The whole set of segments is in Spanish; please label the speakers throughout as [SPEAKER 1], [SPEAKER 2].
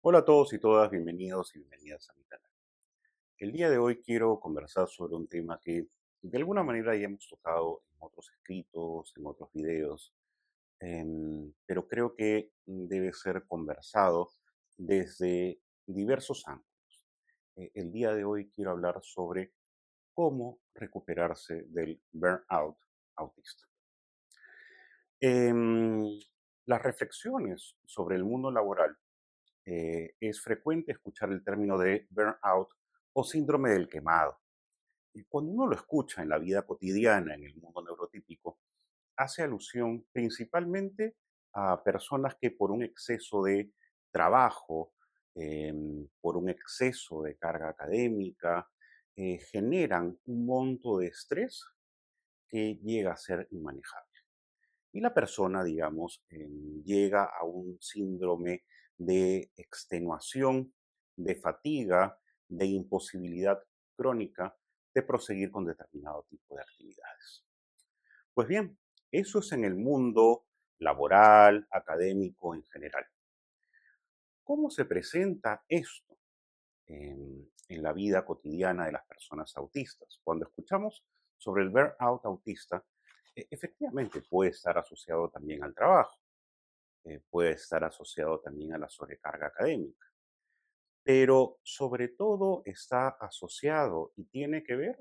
[SPEAKER 1] Hola a todos y todas, bienvenidos y bienvenidas a mi canal. El día de hoy quiero conversar sobre un tema que de alguna manera ya hemos tocado en otros escritos, en otros videos, pero creo que debe ser conversado desde diversos ángulos. El día de hoy quiero hablar sobre cómo recuperarse del burnout autista. Em, las reflexiones sobre el mundo laboral es frecuente escuchar el término de burnout o síndrome del quemado. Y cuando uno lo escucha en la vida cotidiana, en el mundo neurotípico, hace alusión principalmente a personas que por un exceso de trabajo, por un exceso de carga académica, generan un monto de estrés que llega a ser inmanejable. Y la persona, digamos, llega a un síndrome de extenuación, de fatiga, de imposibilidad crónica de proseguir con determinado tipo de actividades. Pues bien, eso es en el mundo laboral, académico en general. ¿Cómo se presenta esto en la vida cotidiana de las personas autistas? Cuando escuchamos sobre el burnout autista, efectivamente puede estar asociado también al trabajo, puede estar asociado también a la sobrecarga académica, pero sobre todo está asociado y tiene que ver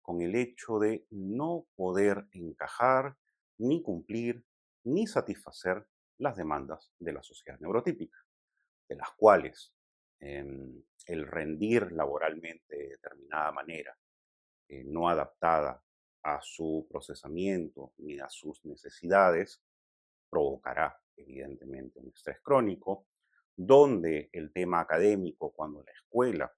[SPEAKER 1] con el hecho de no poder encajar, ni cumplir, ni satisfacer las demandas de la sociedad neurotípica, de las cuales el rendir laboralmente de determinada manera, no adaptada a su procesamiento ni a sus necesidades, provocará evidentemente un estrés crónico, donde el tema académico, cuando la escuela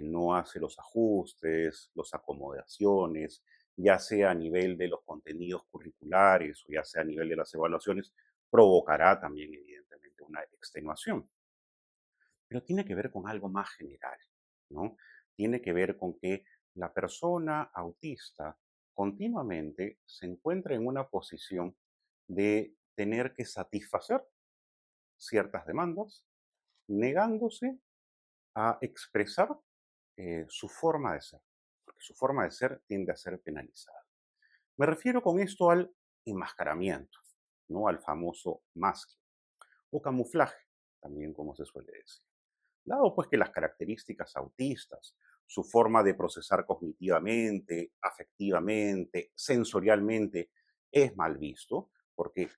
[SPEAKER 1] no hace los ajustes, las acomodaciones, ya sea a nivel de los contenidos curriculares o ya sea a nivel de las evaluaciones, provocará también evidentemente una extenuación. Pero tiene que ver con algo más general, ¿no? Tiene que ver con que la persona autista continuamente se encuentra en una posición de tener que satisfacer ciertas demandas, negándose a expresar su forma de ser, porque su forma de ser tiende a ser penalizada. Me refiero con esto al enmascaramiento, ¿no? Al famoso masking o camuflaje, también como se suele decir. Dado pues que las características autistas, su forma de procesar cognitivamente, afectivamente, sensorialmente, es mal visto, porque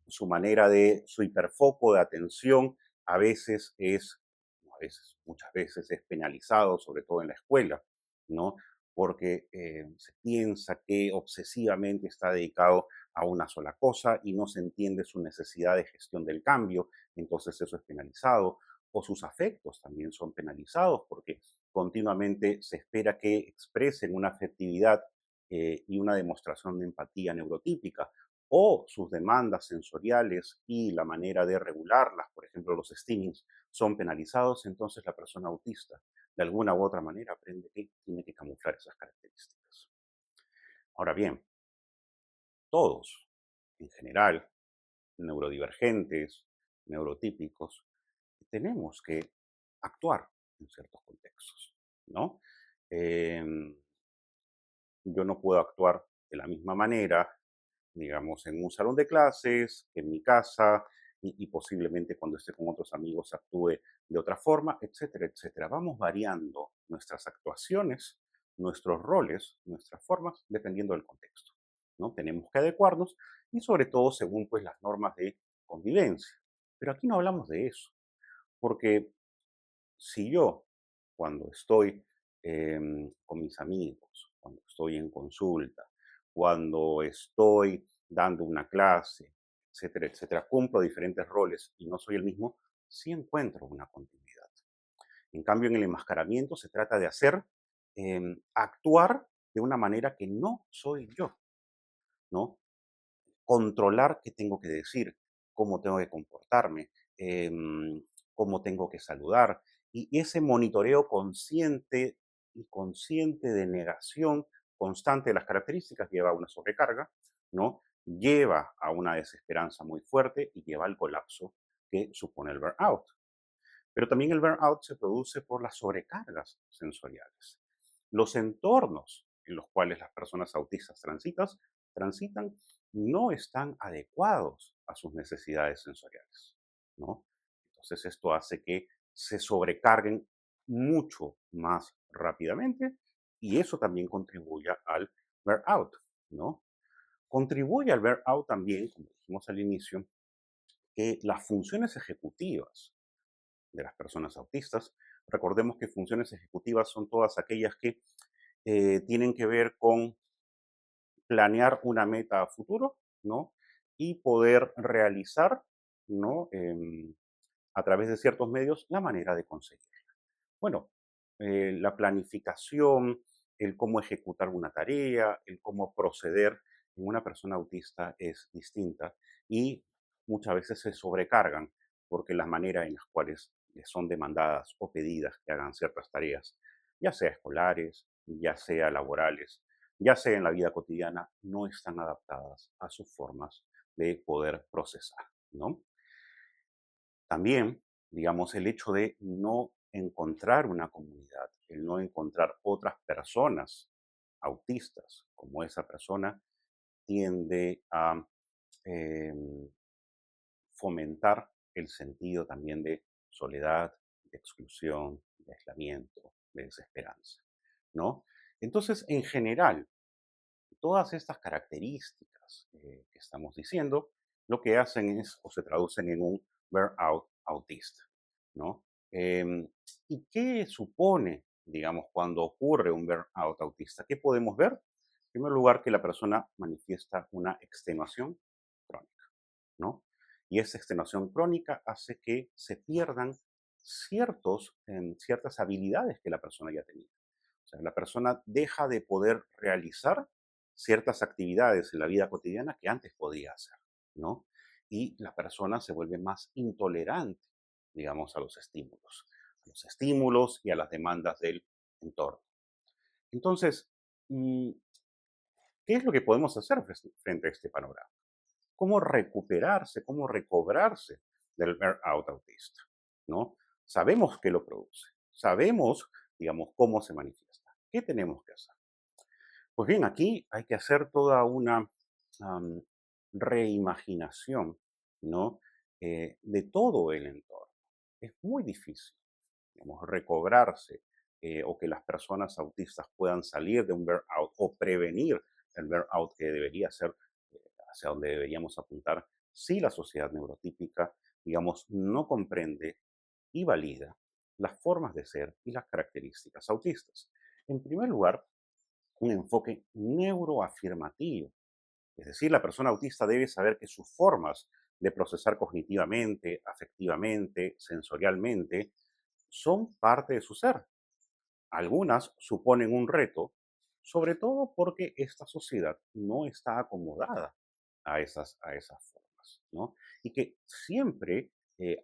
[SPEAKER 1] su manera de, su hiperfoco de atención a veces es, no a veces, muchas veces es penalizado, sobre todo en la escuela, ¿no? Porque se piensa que obsesivamente está dedicado a una sola cosa y no se entiende su necesidad de gestión del cambio, entonces eso es penalizado o sus afectos también son penalizados porque continuamente se espera que expresen una afectividad y una demostración de empatía neurotípica o sus demandas sensoriales y la manera de regularlas, por ejemplo los steamings, son penalizados, entonces la persona autista de alguna u otra manera aprende que tiene que camuflar esas características. Ahora bien, todos, en general, neurodivergentes, neurotípicos, tenemos que actuar en ciertos contextos, ¿no? Em, yo no puedo actuar de la misma manera, digamos, en un salón de clases, en mi casa y posiblemente cuando esté con otros amigos actúe de otra forma, etcétera, etcétera. Vamos variando nuestras actuaciones, nuestros roles, nuestras formas, dependiendo del contexto, ¿no? Tenemos que adecuarnos y sobre todo según pues las normas de convivencia. Pero aquí no hablamos de eso, porque si yo, cuando estoy con mis amigos, cuando estoy en consulta, cuando estoy dando una clase, etcétera, etcétera, cumplo diferentes roles y no soy el mismo, sí encuentro una continuidad. En cambio, en el enmascaramiento se trata de hacer, actuar de una manera que no soy yo, ¿no? Controlar qué tengo que decir, cómo tengo que comportarme, cómo tengo que saludar. Y ese monitoreo consciente y consciente de negación constante de las características lleva a una sobrecarga, ¿no? Lleva a una desesperanza muy fuerte y lleva al colapso que supone el burnout. Pero también el burnout se produce por las sobrecargas sensoriales. Los entornos en los cuales las personas autistas transitan no están adecuados a sus necesidades sensoriales, ¿no? Entonces esto hace que se sobrecarguen mucho más rápidamente y eso también contribuye al burnout, ¿no? Contribuye al burnout también, como dijimos al inicio, que las funciones ejecutivas de las personas autistas, recordemos que funciones ejecutivas son todas aquellas que tienen que ver con planear una meta a futuro, ¿no? Y poder realizar, ¿no? A través de ciertos medios, la manera de conseguirla. Bueno, la planificación, el cómo ejecutar una tarea, el cómo proceder en una persona autista es distinta y muchas veces se sobrecargan porque la manera en las cuales les son demandadas o pedidas que hagan ciertas tareas, ya sea escolares, ya sea laborales, ya sea en la vida cotidiana, no están adaptadas a sus formas de poder procesar, ¿no? También, digamos, el hecho de no encontrar una comunidad, el no encontrar otras personas autistas como esa persona, tiende a em, fomentar el sentido también de soledad, de exclusión, de aislamiento, de desesperanza, ¿no? Entonces, en general, todas estas características que estamos diciendo, lo que hacen es o se traducen en un burnout autista, ¿no? Em, ¿Y qué supone, digamos, cuando ocurre un burnout autista? ¿Qué podemos ver? En primer lugar, que la persona manifiesta una extenuación crónica, ¿no? Y esa extenuación crónica hace que se pierdan ciertas habilidades que la persona ya tenía. O sea, la persona deja de poder realizar ciertas actividades en la vida cotidiana que antes podía hacer, ¿no? Y la persona se vuelve más intolerante, digamos, a los estímulos y a las demandas del entorno. Entonces, mm, ¿qué es lo que podemos hacer frente a este panorama? ¿Cómo recuperarse, cómo recobrarse del burnout autista? ¿No? Sabemos que lo produce, sabemos, digamos, cómo se manifiesta. ¿Qué tenemos que hacer? Pues bien, aquí hay que hacer toda una am, reimaginación, ¿no? De todo el entorno. Es muy difícil, digamos, recobrarse o que las personas autistas puedan salir de un burnout o prevenir el burnout que debería ser eh, hacia donde deberíamos apuntar si la sociedad neurotípica, digamos, no comprende y valida las formas de ser y las características autistas. En primer lugar, un enfoque neuroafirmativo. Es decir, la persona autista debe saber que sus formas de procesar cognitivamente, afectivamente, sensorialmente, son parte de su ser. Algunas suponen un reto, sobre todo porque esta sociedad no está acomodada a esas formas, ¿no? Y que siempre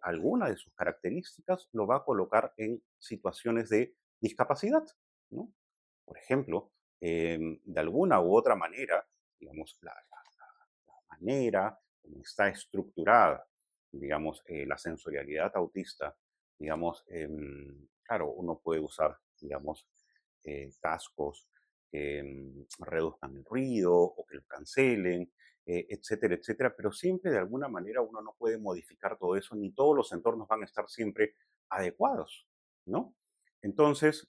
[SPEAKER 1] alguna de sus características lo va a colocar en situaciones de discapacidad, ¿no? Por ejemplo, de alguna u otra manera, digamos, la manera como está estructurada, digamos, la sensorialidad autista, digamos, claro, uno puede usar, digamos, cascos que reduzcan el ruido o que lo cancelen, etcétera, etcétera, pero siempre de alguna manera uno no puede modificar todo eso, ni todos los entornos van a estar siempre adecuados, ¿no? Entonces,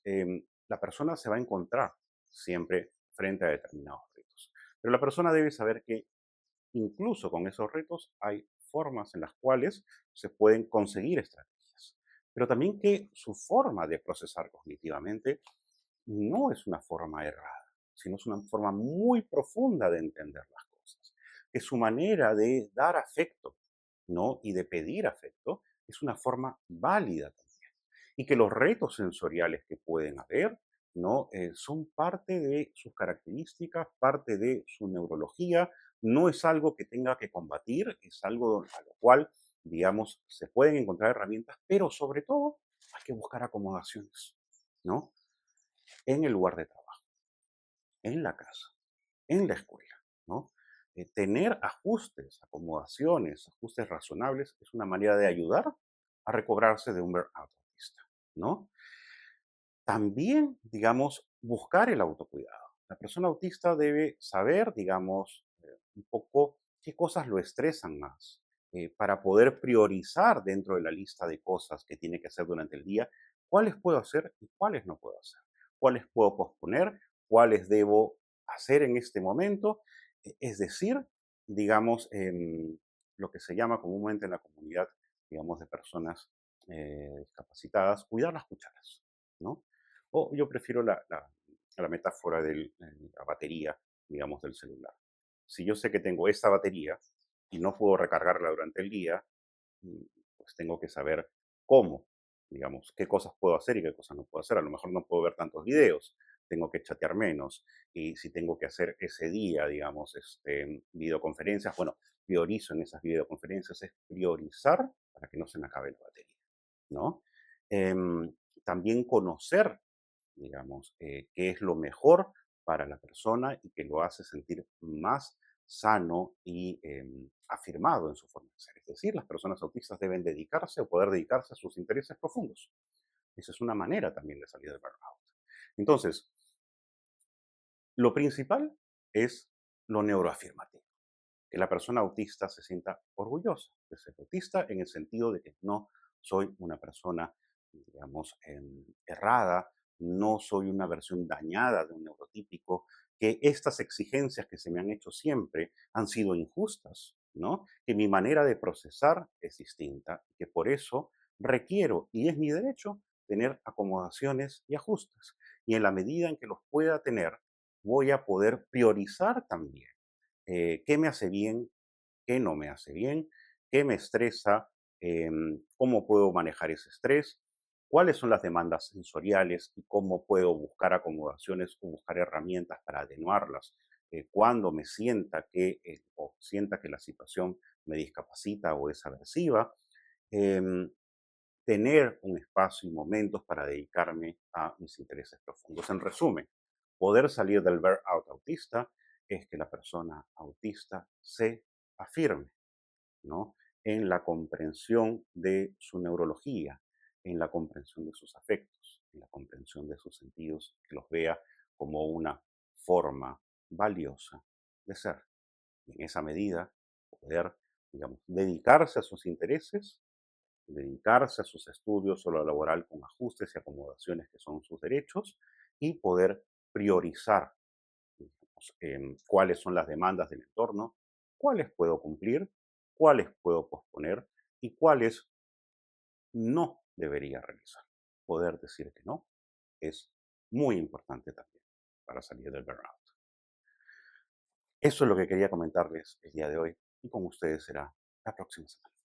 [SPEAKER 1] la persona se va a encontrar siempre frente a determinados retos. Pero la persona debe saber que incluso con esos retos hay formas en las cuales se pueden conseguir estrategias, pero también que su forma de procesar cognitivamente no es una forma errada, sino es una forma muy profunda de entender las cosas, que su manera de dar afecto, ¿no? Y de pedir afecto es una forma válida también, y que los retos sensoriales que pueden haber, ¿no? Son parte de sus características, parte de su neurología, no es algo que tenga que combatir, es algo a lo cual, digamos, se pueden encontrar herramientas, pero sobre todo hay que buscar acomodaciones, ¿no? En el lugar de trabajo, en la casa, en la escuela, ¿no? Tener ajustes, acomodaciones, ajustes razonables es una manera de ayudar a recobrarse de un burnout autista, ¿no? También, digamos, buscar el autocuidado. La persona autista debe saber, digamos, un poco qué cosas lo estresan más, para poder priorizar dentro de la lista de cosas que tiene que hacer durante el día, cuáles puedo hacer y cuáles no puedo hacer, cuáles puedo posponer, cuáles debo hacer en este momento. Es decir, digamos, lo que se llama comúnmente en la comunidad, digamos, de personas discapacitadas, cuidar las cucharas, ¿no? O yo prefiero la metáfora de la batería, digamos, del celular. Si yo sé que tengo esta batería y no puedo recargarla durante el día, mm, pues tengo que saber cómo, digamos, qué cosas puedo hacer y qué cosas no puedo hacer. A lo mejor no puedo ver tantos videos, tengo que chatear menos. Y si tengo que hacer ese día, digamos, videoconferencias, bueno, priorizo en esas videoconferencias, es priorizar para que no se me acabe la batería, ¿no? También conocer, digamos, qué es lo mejor para la persona y que lo hace sentir más sano y afirmado en su forma de ser. Es decir, las personas autistas deben dedicarse o poder dedicarse a sus intereses profundos. Esa es una manera también de salir del burnout. Entonces, lo principal es lo neuroafirmativo, que la persona autista se sienta orgullosa de ser autista en el sentido de que no soy una persona, digamos, errada, no soy una versión dañada de un neurotípico, que estas exigencias que se me han hecho siempre han sido injustas, ¿no? Que mi manera de procesar es distinta, que por eso requiero, y es mi derecho, tener acomodaciones y ajustes. Y en la medida en que los pueda tener, voy a poder priorizar también qué me hace bien, qué no me hace bien, qué me estresa, cómo puedo manejar ese estrés, cuáles son las demandas sensoriales y cómo puedo buscar acomodaciones o buscar herramientas para atenuarlas. Cuando me sienta o sienta que la situación me discapacita o es aversiva, em, tener un espacio y momentos para dedicarme a mis intereses profundos. En resumen, poder salir del burnout autista es que la persona autista se afirme, ¿no? En la comprensión de su neurología, en la comprensión de sus afectos, en la comprensión de sus sentidos, que los vea como una forma valiosa de ser. Y en esa medida, poder, digamos, dedicarse a sus intereses, dedicarse a sus estudios o lo laboral con ajustes y acomodaciones que son sus derechos y poder priorizar, digamos, cuáles son las demandas del entorno, cuáles puedo cumplir, cuáles puedo posponer y cuáles no debería realizar. Poder decir que no es muy importante también para salir del burnout. Eso es lo que quería comentarles el día de hoy y con ustedes será la próxima semana.